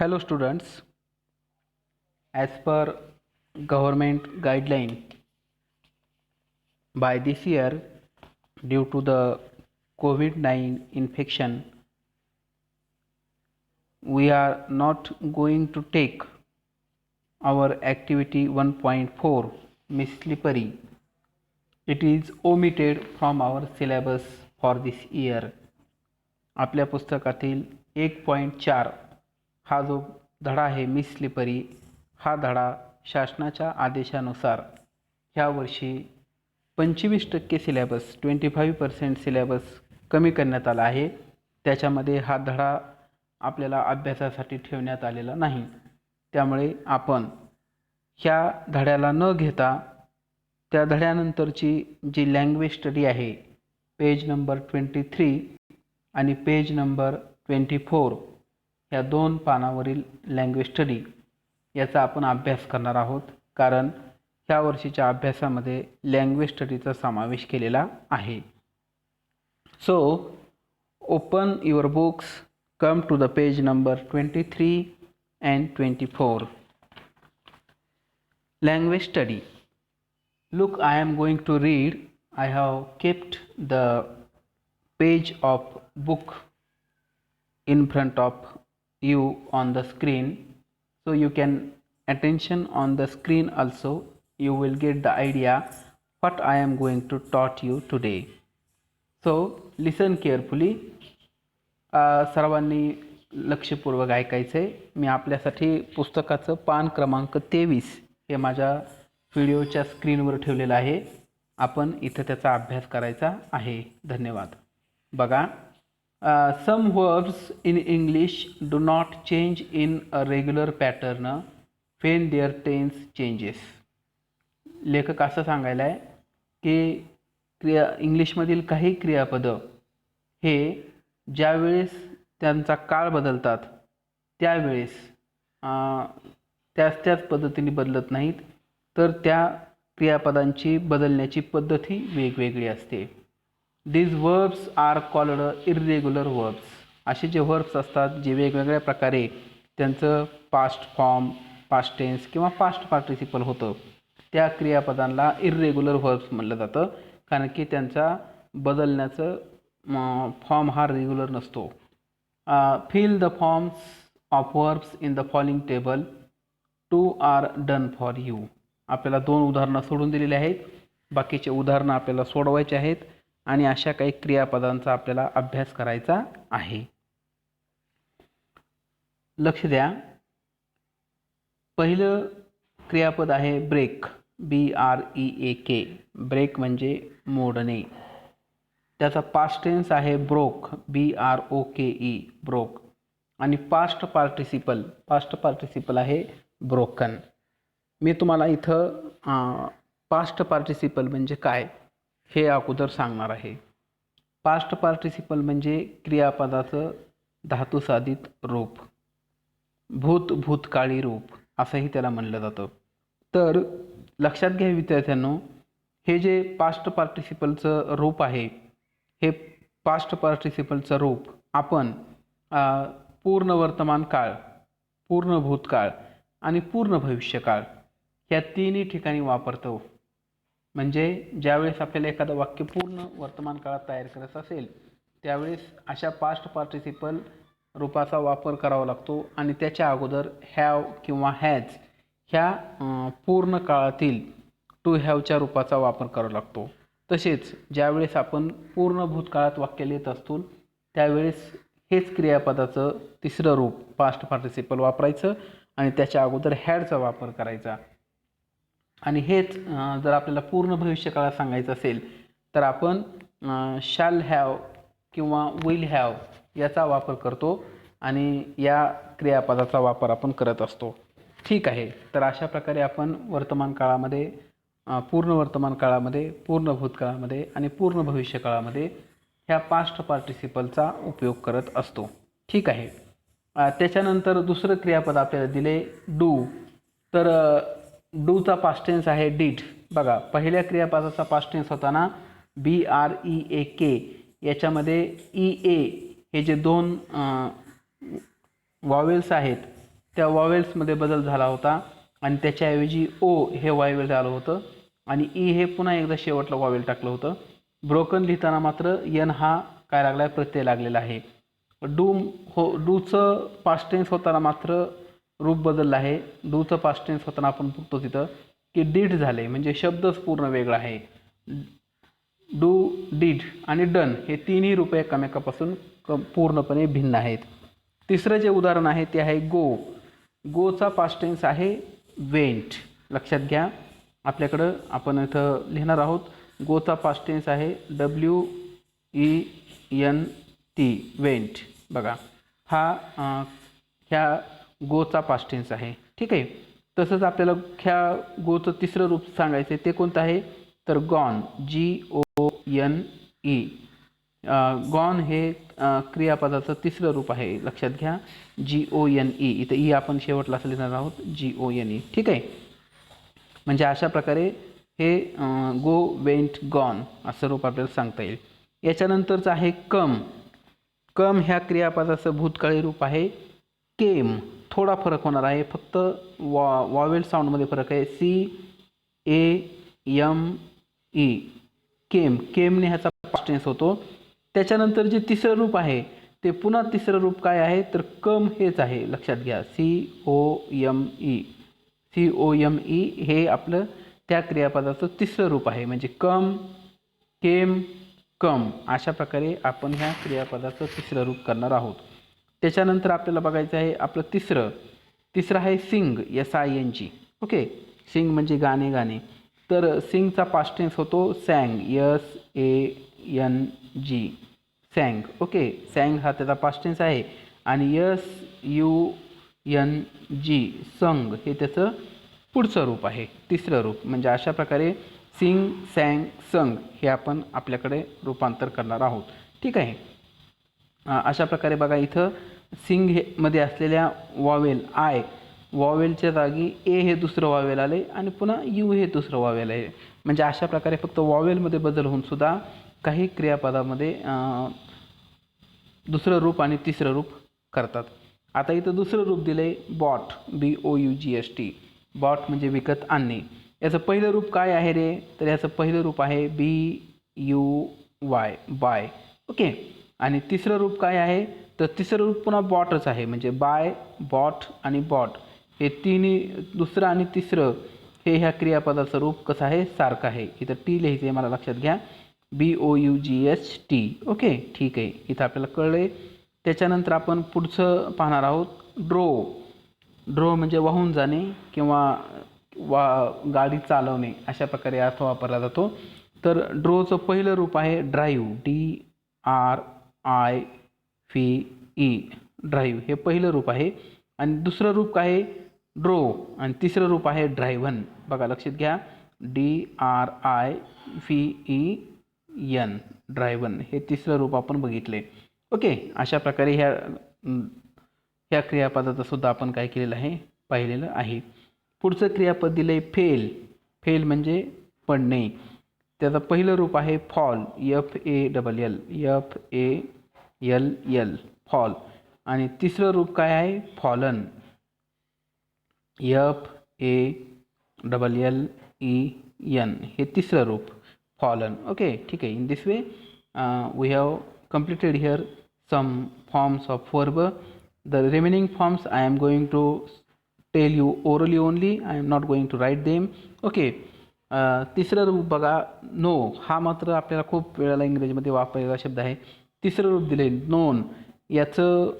Hello students, as per government guideline, by this year due to the COVID-19 infection, we are not going to take our activity 1.4 Miss Slippery. It is omitted from our syllabus for this year. आपल्या पुस्तकातील 1.4 हा जो धडा आहे miss slippery, हा धडा शासनाच्या आदेशानुसार ह्या वर्षी 25% सिलेबस 25% सिलेबस कमी करण्यात आला आहे. त्याच्यामध्ये हा धडा आपल्याला अभ्यासासाठी ठेवण्यात आलेला नाही. त्यामुळे आपण ह्या धड्याला न घेता त्या धड्यानंतरची जी लँग्वेज स्टडी आहे पेज नंबर 23 आणि पेज नंबर 24 या दोन पानावरील लँग्वेज स्टडी याचा आपण अभ्यास करणार आहोत. कारण ह्या वर्षीच्या अभ्यासामध्ये लँग्वेज स्टडीचा समावेश केलेला आहे. So open your books, come to the page number 23 and 24. Language study. Look, I am going to read. I have kept the page of book in front of you on the screen, so you can attention on the screen also. You will get the idea what I am going to taught you today. So listen carefully. सर्वांनी लक्षपूर्वक ऐकायचे. मी आपल्यासाठी पुस्तकाचं पान क्रमांक 23 हे माझ्या व्हिडिओच्या स्क्रीनवर ठेवलेलं आहे. आपण इथं त्याचा अभ्यास करायचा आहे. धन्यवाद. बघा, some verbs in English do not change in a regular pattern when their tense changes. लेखक असं सांगायला आहे की इंग्लिशमधील काही क्रियापद हे ज्यावेळेस त्यांचा काळ बदलतात त्यावेळेस त्याच पद्धतीने बदलत नाहीत, तर त्या क्रियापदांची बदलण्याची पद्धती वेगवेगळी असते. These verbs are called irregular verbs. असे जे verbs असतात जे वेगवेगळ्या प्रकारे त्यांचं पास्ट फॉर्म, पास्ट टेन्स किंवा पास्ट पार्टिसिपल होतं, त्या क्रियापदांना इर्रेग्युलर verbs म्हटलं जातं. कारण की त्यांचा बदलण्याचं फॉर्म हा रेग्युलर नसतो. Fill the forms of verbs in the following table. 2 are done for you. आपल्याला 2 उदाहरणं सोडून दिलेली आहेत. बाकीचे उदाहरणं आपल्याला सोडवायचे आहेत आणि अशा काही क्रियापदांचा आपल्याला अभ्यास करायचा आहे. लक्ष द्या. पहिलं क्रियापद आहे ब्रेक. BREAK. ब्रेक म्हणजे मोडणे. त्याचा पास्ट टेन्स आहे ब्रोक. BROKE. ब्रोक. आणि पास्ट पार्टिसिपल आहे ब्रोकन. मी तुम्हाला इथं पास्ट पार्टिसिपल म्हणजे काय हे अगोदर सांगणार आहे. पास्ट पार्टिसिपल म्हणजे क्रियापदाचं धातुसाधित रूप, भूतकाळी रूप असंही त्याला म्हणलं जातं. तर लक्षात घ्या विद्यार्थ्यांनो, हे जे पास्ट पार्टिसिपलचं रूप आहे, हे पास्ट पार्टिसिपलचं रूप आपण पूर्ण वर्तमान काळ, पूर्ण भूतकाळ आणि पूर्ण भविष्यकाळ ह्या तिन्ही ठिकाणी वापरतो. म्हणजे ज्यावेळेस आपल्याला एखादं वाक्य पूर्ण वर्तमान काळात तयार करायचं असेल त्यावेळेस अशा पास्ट पार्टिसिपल रूपाचा वापर करावा लागतो आणि त्याच्या अगोदर हॅव किंवा हॅज ह्या पूर्ण काळातील टू हॅवच्या रूपाचा वापर करावा लागतो. तसेच ज्यावेळेस आपण पूर्ण भूतकाळात वाक्य लिहित असतो त्यावेळेस हेच क्रियापदाचं तिसरं रूप पास्ट पार्टिसिपल वापरायचं आणि त्याच्या अगोदर हॅडचा वापर करायचा. आणि हेच जर आपल्याला पूर्ण भविष्यकाळात सांगायचं असेल तर आपण शॅल हॅव किंवा विल हॅव याचा वापर करतो आणि या क्रियापदाचा वापर आपण करत असतो. ठीक आहे. तर अशा प्रकारे आपण वर्तमान काळामध्ये, पूर्ण वर्तमान काळामध्ये, पूर्ण भूतकाळामध्ये आणि पूर्ण भविष्यकाळामध्ये ह्या पास्ट पार्टिसिपलचा उपयोग करत असतो. ठीक आहे. त्याच्यानंतर दुसरं क्रियापद आपल्याला दिले डू. तर डूचा पास्ट टेन्स आहे डिड. बघा, पहिल्या क्रियापदाचा पास्ट टेन्स होता ना BREAK. याच्यामध्ये EA हे जे दोन वॉवेल्स आहेत त्या वॉवेल्समध्ये बदल झाला होता आणि त्याच्याऐवजी ओ हे वॉवेल आलं होतं आणि ई हे पुन्हा एकदा शेवटला वॉवेल टाकलं होतं. ब्रोकन लिहिताना मात्र यन हा काय लागला आहे, प्रत्यय लागलेला आहे. डूचं पास्ट टेन्स होताना मात्र रूप बदललं आहे. डूचं पास्ट टेन्स होताना आपण बघतो तिथं की डिड झाले, म्हणजे शब्दच पूर्ण वेगळा आहे. डू, डिड आणि डन हे तिन्ही रूप एकमेकापासून पूर्णपणे भिन्न आहेत. तिसरं जे उदाहरण आहे ते आहे गो. गोचा पास्ट टेन्स आहे वेंट. लक्षात घ्या, आपल्याकडं आपण इथं लिहिणार आहोत. गोचा पास्ट टेन्स आहे WENT वेंट. बघा, हा ह्या गोचा पास्ट टेन्स आहे. ठीक आहे. तसंच आपल्याला ह्या गोचं तिसरं रूप सांगायचं आहे, ते कोणतं आहे तर गॉन. GONE. गॉन हे क्रियापदाचं तिसरं रूप आहे. लक्षात घ्या, GONE. इथं ई आपण शेवटला असं लिहिणार आहोत, GONE. ठीक आहे. म्हणजे अशा प्रकारे हे गो, वेंट, गॉन असं रूप आपल्याला सांगता येईल. याच्यानंतरचं आहे कम. कम ह्या क्रियापदाचं भूतकाळी रूप आहे केम. थोडा फरक होणार आहे, फक्त वॉवेल साऊंडमध्ये फरक आहे. CAME. केम. केमने ह्याचा पास्ट टेन्स होतो. त्याच्यानंतर जे तिसरं रूप आहे ते पुन्हा तिसरं रूप काय आहे तर कम हेच आहे. लक्षात घ्या, COME हे आपलं त्या क्रियापदाचं तिसरं रूप आहे. म्हणजे कम, केम, कम अशा प्रकारे आपण ह्या क्रियापदाचं तिसरं रूप करणार आहोत. त्याच्यानंतर आपल्याला बघायचं आहे आपलं तिसरं आहे सिंग. SING. ओके. सिंग म्हणजे गाणे. तर सिंगचा पास्ट टेन्स होतो sang. SANG. Sang. Okay. Sang हा त्याचा पास्ट टेन्स आहे आणि SUNG संग हे त्याचं पुढचं रूप आहे, तिसरं रूप. म्हणजे अशा प्रकारे सिंग, सॅंग, संग हे आपण आपल्याकडे रूपांतर करणार आहोत. ठीक आहे. अशा प्रकारे बघा, इथं सिंग हे मध्ये असलेल्या वॉवेल वॉवेलच्या जागी ए हे दुसरं वॉवेल आले आणि पुन्हा यू हे दुसरं वॉवेल आहे. म्हणजे अशा प्रकारे फक्त वॉवेलमध्ये बदल होऊन सुद्धा काही क्रियापदामध्ये दुसरं रूप आणि तिसरं रूप करतात. आता इथं दुसरं रूप दिलं आहे बॉट. BOUGHT. बॉट म्हणजे विकत आणणे. याचं पहिलं रूप काय आहे रे तर याचं पहिलं रूप आहे BUY. बाय. ओके. आणि तिसरं रूप काय आहे तर तिसरं रूप पुन्हा बॉटच आहे. म्हणजे बाय, बॉट आणि बॉट हे तिन्ही दुसरं आणि तिसरं हे ह्या क्रियापदाचं रूप कसं आहे, सारखं आहे. इथं टी लिहायचं आहे, मला लक्षात घ्या, BOUGHT. ओके. ठीक आहे, इथं आपल्याला कळलं आहे. त्याच्यानंतर आपण पुढचं पाहणार आहोत ड्रो म्हणजे वाहून जाणे किंवा गाडी चालवणे अशा प्रकारे अर्थ वापरला जातो. तर ड्रोचं पहिलं रूप आहे ड्राईव्ह. DRIVE. ड्राईव्ह हे पहिलं रूप आहे. आणि दुसरं रूप काय आहे ड्रो आणि तिसरं रूप आहे ड्रायव्हन. बघा, लक्षात घ्या, DRIVEN. ड्रायव्हन हे तिसरं रूप आपण बघितले. ओके. अशा प्रकारे ह्या क्रियापदाचं सुद्धा आपण काय केलेलं आहे, पाहिलेलं आहे. पुढचं क्रियापद दिलं आहे फेल. फेल म्हणजे पडणे. त्याचं पहिलं रूप आहे फॉल. FALL. फॉल. आणि तिसरं रूप काय आहे फॉलन. FALLEN. हे तिसरं रूप फॉलन. ओके. ठीक आहे. In this way we have completed here some forms of verb. The remaining forms I am going to tell you orally only. I am not going to write them. Okay. तिसरं रूप बघा no. हा मात्र आपल्याला खूप वेळेला इंग्रजीमध्ये वापरलेला शब्द आहे. तिसरं रूप दिले नोन. याचं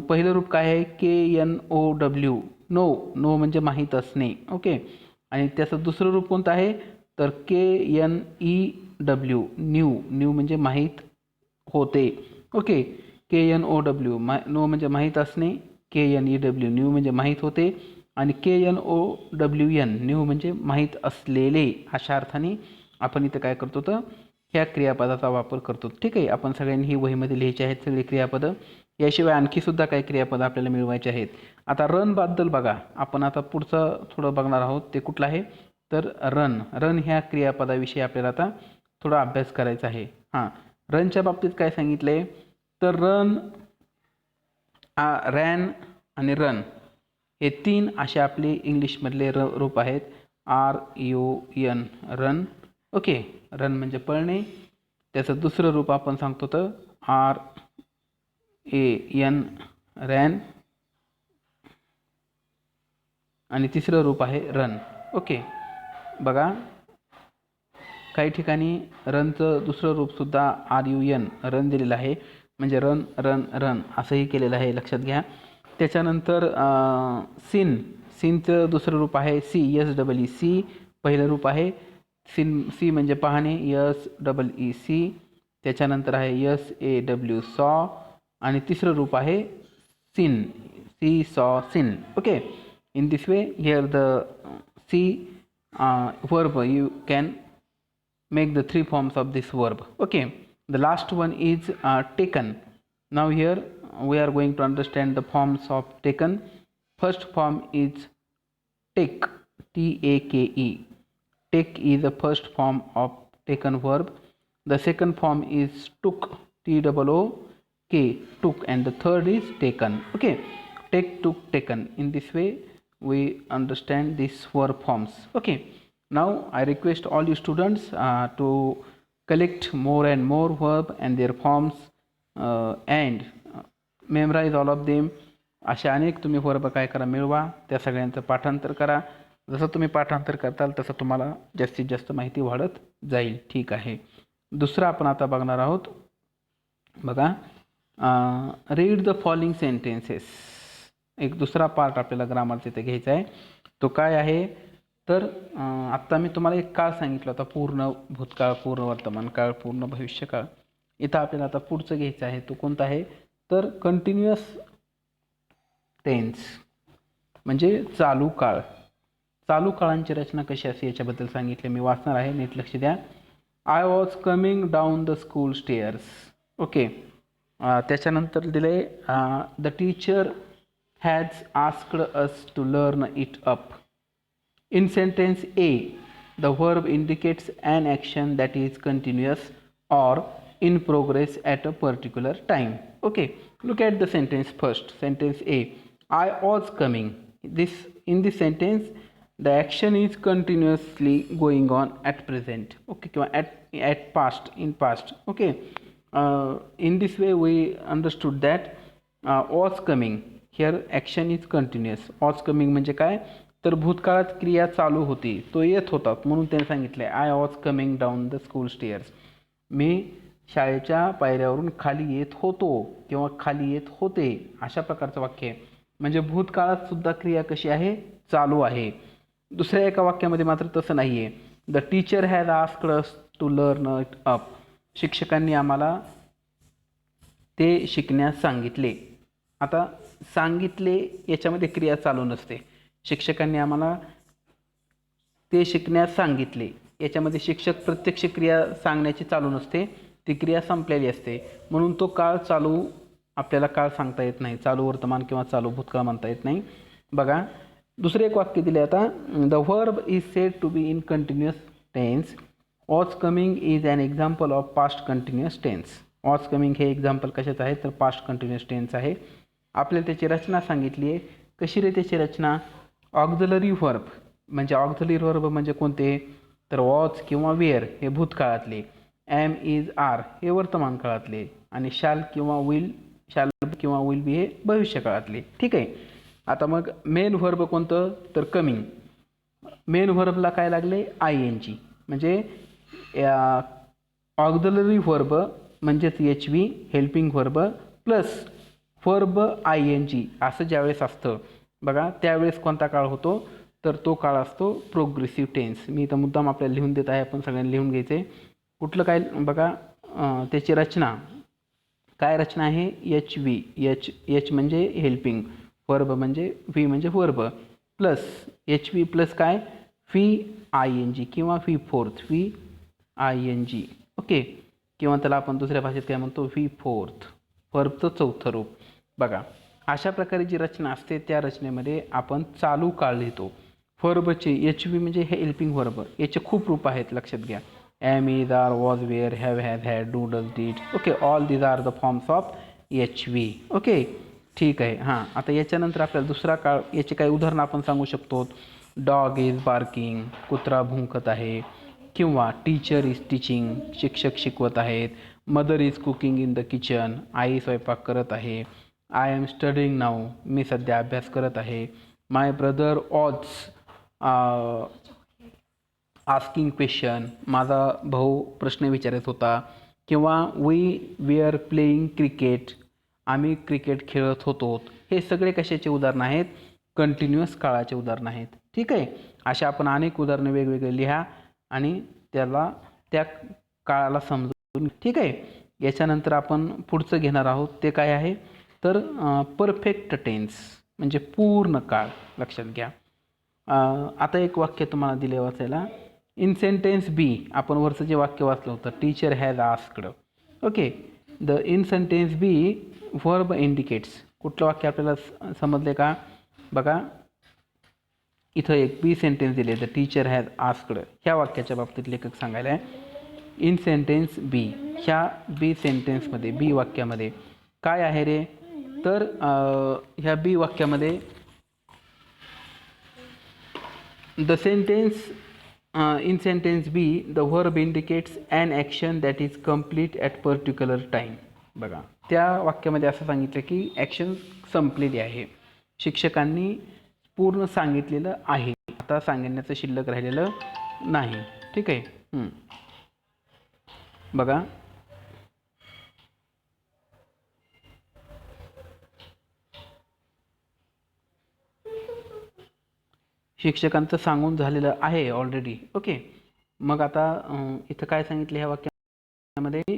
पहिलं रूप काय आहे KNOW. नो म्हणजे माहीत असणे. ओके. आणि त्याचं दुसरं रूप कोणतं आहे तर KNEW. न्यू म्हणजे माहीत होते. ओके. KNOW नो म्हणजे माहीत असणे. KNEW न्यू म्हणजे माहीत होते. आणि KNOWN न्यू म्हणजे माहीत असलेले. अशा अर्थाने आपण इथं काय करतो तर ह्या क्रियापदाचा वापर करतो. ठीक आहे. आपण सगळ्यांनी ही वहीमध्ये लिहायची आहेत सगळी क्रियापदं. याशिवाय आणखी सुद्धा काही क्रियापदं आपल्याला मिळवायचे आहेत. आता रनबद्दल बघा, आपण आता पुढचं थोडं बघणार आहोत. ते कुठलं आहे तर रन ह्या क्रियापदाविषयी आपल्याला आता थोडा अभ्यास करायचा आहे. रनच्या बाबतीत काय सांगितलं आहे तर रॅन आणि रन हे 3 असे आपले इंग्लिशमधले रूप आहेत. RUN run. ओके, रन म्हणजे पळणे. त्याचं दुसरं रूप आपण सांगतो तर RAN रॅन. आणि तिसरं रूप आहे रन. ओके, बघा काही ठिकाणी रनचं दुसरं रूपसुद्धा RUN रन दिलेलं आहे, म्हणजे रन रन रन असंही केलेलं आहे, लक्षात घ्या. त्याच्यानंतर सीनचं दुसरं रूप आहे SEE. पहिलं रूप आहे सी म्हणजे पाहणे, SEEC. त्याच्यानंतर आहे SAW सॉ. आणि तिसरं रूप आहे seen, seen. Okay, in this way here the see verb you can make the 3 forms of this verb. Okay, the last one is taken. Now here we are going to understand the forms of taken. First form is take, TAKE. Take is the first form of taken verb. The second form is took, TOOK, took. And the third is taken. Okay, take, took, taken. In this way we understand these verb forms. Okay, now I request all you students to collect more and more verb and their forms and memorize all of them. अशा अनेक तुम्ही verb काय करा, मिळवा. त्या सगळ्यांचं पाठांतर करा. जसं तुम्ही पाठांतर करताल तसं तुम्हाला जास्तीत जास्त माहिती वाढत जाईल. ठीक आहे, दुसरं आपण आता बघणार आहोत. बघा, रीड द फॉलोइंग सेंटेन्सेस. एक दुसरा पार्ट आपल्याला ग्रामरचा इथे घ्यायचा आहे. तो काय आहे तर आत्ता मी तुम्हाला एक काळ सांगितलं होता, पूर्ण भूतकाळ, पूर्ण वर्तमान काळ, पूर्ण भविष्यकाळ. इथं आपल्याला आता पुढचं घ्यायचं आहे. तो कोणता आहे तर कंटिन्युअस टेन्स म्हणजे चालू काळ. चालू काळांची रचना कशी असते याच्याबद्दल सांगितले, मी वाचणार आहे, नीट लक्ष द्या. I was coming down the school stairs. Okay, त्याच्यानंतर दिले the teacher has asked us to learn it up. In sentence A, the verb indicates an action that is continuous or in progress at a particular time. Okay, look at the sentence first. Sentence A, I was coming. In this sentence the action is continuously going on at present. Okay, at past, in past. Okay, in this way we understood that was coming. Here action is continuous. Was coming म्हणजे काय तर भूतकाळात क्रिया चालू होती, तो येत होता, म्हणून त्याने सांगितलं I was coming down the school stairs. मी शाळेच्या पायऱ्यावरून खाली येत होतो किंवा खाली येत होते, अशा प्रकारचं वाक्य आहे. म्हणजे भूतकाळात सुद्धा क्रिया कशी आहे, चालू आहे. दुसऱ्या एका वाक्यामध्ये मात्र तसं नाही आहे. The teacher has asked us to learn it up. शिक्षकांनी आम्हाला ते शिकण्यास सांगितले. आता सांगितले याच्यामध्ये क्रिया चालू नसते. शिक्षकांनी आम्हाला ते शिकण्यास सांगितले याच्यामध्ये शिक्षक प्रत्यक्ष क्रिया सांगण्याची चालू नसते, ती क्रिया संपलेली असते. म्हणून तो काळ चालू आपल्याला काळ सांगता येत नाही, चालू वर्तमान किंवा चालू भूतकाळ म्हणता येत नाही. बघा, दुसरे एक वाक्य दिले आता. The verb is said to be in continuous tense. Was coming is an example of past continuous tense. Was coming हे एक्झाम्पल कशाचं आहे तर पास्ट कंटिन्युअस टेन्स आहे. आपल्याला त्याची रचना सांगितली आहे. कशी रे त्याची रचना, ऑक्झिलरी वर्ब. म्हणजे ऑक्झिलरी वर्ब म्हणजे कोणते तर वॉज किंवा वेअर हे भूतकाळातले, एम इज आर हे वर्तमान काळातले, आणि शाल किंवा विल बी हे भविष्यकाळातले. ठीक आहे, आता मग मेन वर्ब कोणतं तर कमिंग. मेन वर्बला काय लागले ING. म्हणजे ऑक्झिलरी वर्ब म्हणजेच HV helping verb plus verb ING असं ज्यावेळेस असतं बघा, त्यावेळेस कोणता काळ होतो तर तो काळ असतो प्रोग्रेसिव्ह टेन्स. मी इथं मुद्दाम आपल्याला लिहून देत आहे, आपण सगळ्यांनी लिहून घ्यायचे. कुठलं काय बघा, त्याची रचना काय रचना आहे, HV. एच म्हणजे हेल्पिंग, वर्ब म्हणजे व्ही म्हणजे वर्ब, प्लस HV प्लस काय VING किंवा V4 VING. ओके, किंवा त्याला आपण दुसऱ्या भाषेत काय म्हणतो V4 वर्बचं चौथं रूप. बघा, अशा प्रकारे जी रचना असते त्या रचनेमध्ये आपण चालू काळ लिहितो. वर्बचे HV म्हणजे हे हेल्पिंग वर्ब, याचे खूप रूप आहेत, लक्षात घ्या. Am is are was were have has had do does did. Okay, all these are the forms of HV. Okay, ठीक आहे. हां, आता याच्यानंतर आपल्याला दुसरा काळ, याचे काही उदाहरणं आपण सांगू शकतो. डॉग इज बार्किंग, कुत्रा भुंकत आहे, किंवा टीचर इज टीचिंग, शिक्षक शिकवत आहेत. Mother is cooking in the kitchen, आई स्वयंपाक करत आहे. आय एम स्टडिंग नाऊ, मी सध्या अभ्यास करत आहे. My brother was asking question, माझा भाऊ प्रश्न विचारत होता. किंवा वी आर प्लेइंग क्रिकेट, आम्ही क्रिकेट खेळत होतो. हे सगळे कशाचे उदाहरणं आहेत? कंटिन्युअस काळाचे उदाहरणं आहेत. ठीक आहे. अशा आपण अनेक उदाहरणं वेगवेगळे लिहा आणि त्याला त्या काळाला समजून. ठीक आहे. याच्यानंतर आपण पुढचं घेणार आहोत ते काय आहे तर परफेक्ट टेन्स म्हणजे पूर्ण काळ. लक्षात घ्या. आता एक वाक्य तुम्हाला दिले वाचायला. इन सेंटेन्स बी, आपण वरचं जे वाक्य वाचलं होतं, teacher has asked. Okay. The in sentence be verb indicates. कुठलं वाक्य आपल्याला समजले का? बघा इथं एक बी सेंटेन्स दिले, द टीचर हॅज आस्क्ड. ह्या वाक्याच्या बाबतीत लेखक सांगायला आहे इन सेंटेन्स बी. ह्या बी सेंटेन्समध्ये, बी वाक्यामध्ये काय आहे रे? तर ह्या बी वाक्यामध्ये the sentence in sentence B, the verb indicates an action that is complete at particular time. बघा त्या वाक्यामध्ये असं सांगितलं की ॲक्शन संपलेली आहे, शिक्षकांनी पूर्ण सांगितलेलं आहे, आता सांगण्याचं शिल्लक राहिलेलं नाही. ठीक आहे. बघा शिक्षकांचं सांगून झालेलं आहे ऑलरेडी. ओके. मग आता इथं काय सांगितलं ह्या वाक्यामध्ये?